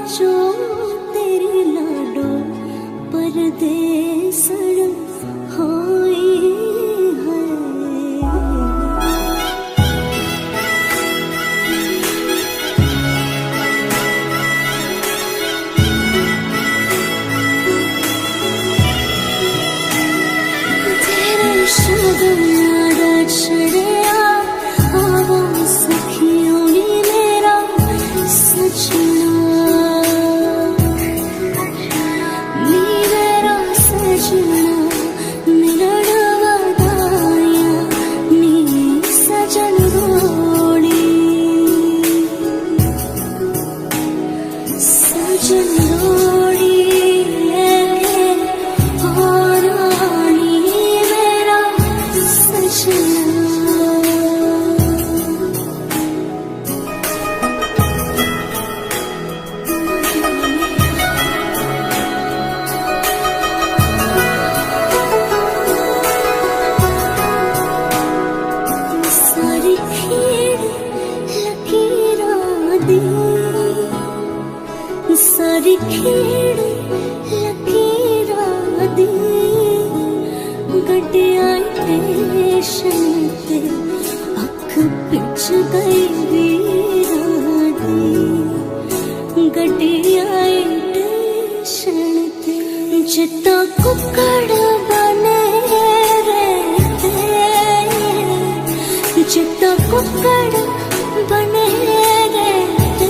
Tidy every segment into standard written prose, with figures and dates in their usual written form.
विचों तेरी लाडो परदेसण होई है। तेरे शगन याद छड़िया आवो सखियों नी मेरा सजना, नी मेरा सजना मिलन वदाया नी सजन रोड़ी, सजन रोड़ी लेके और आनी मेरा सजना। सारी खेड़ लकीरां दी, सारी खेड़ लकीरां दी गड्डियां स्टेशन ते अख पिच गई वीरां दी, गड्डियां स्टेशन ते जिद्दां कुक्कड़ बने रहते, जिद्दां कुक्कड़ बने रहते,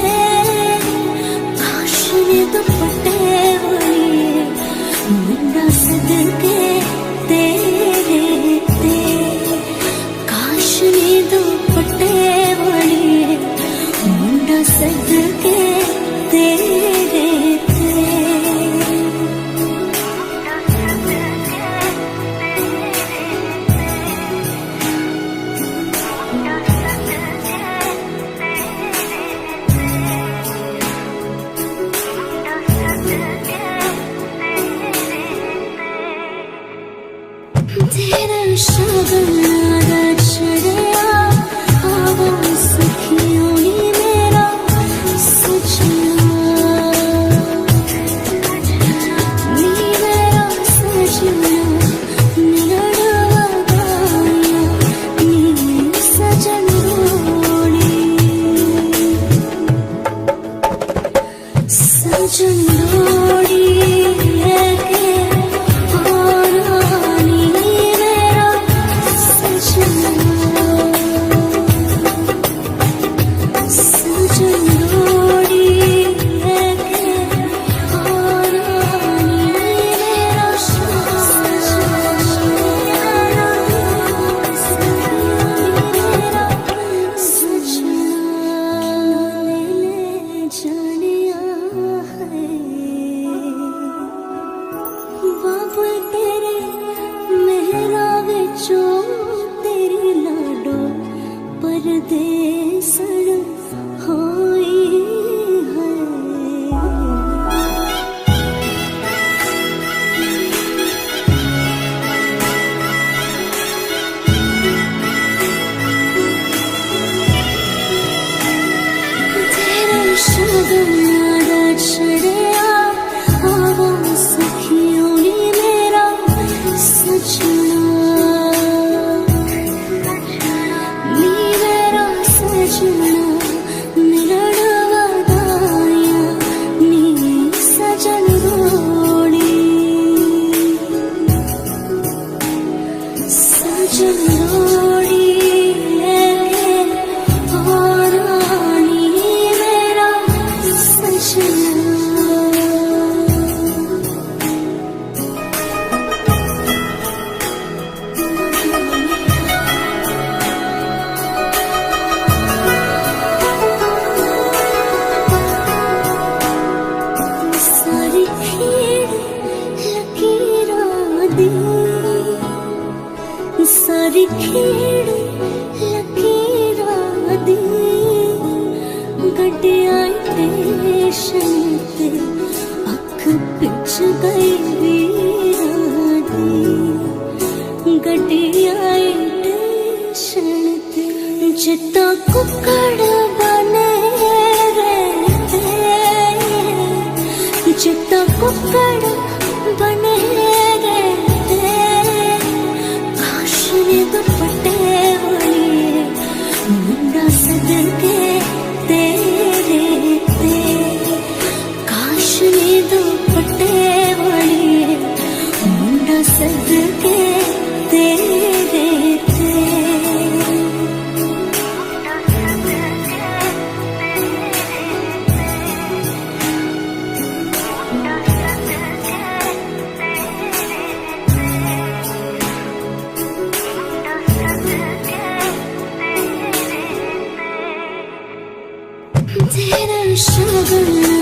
काश ने दुपट्टे वाली मुंडा सदके तेरे ते, काश ने दुपट्टे वाली मुंडा सदके तेरे ते। तेरा शगन याद छड़िया आवो सखियों नी मेरा सजना, नी मेरा सजना मिलन वदाया नी सजन रोड़ी, सजन रोड़ी लेके और आनी मेरा सजना, सजन रोड़ी लेके और आनी मेरा सजना, ले जानिया है बाबुल तेरे मेहरा विचों तेरी लाडो परदेसण होई है। तेरा शगन याद छड़िया आवो सखियों नी मेरा सजना, नी मेरा सजना मिलन वदाया नी सजन रोड़ी, सजन रोड़ी लेके और आनी मेरा सजना। सारी खेड़ लकीरां दी, सारी खेड़ लकीरां दी गड्डियां स्टेशन ते अख पिच गई वीरां दी, गड्डियां स्टेशन ते जिद्दां कुक्कड़ बने रहते, तेरा शगन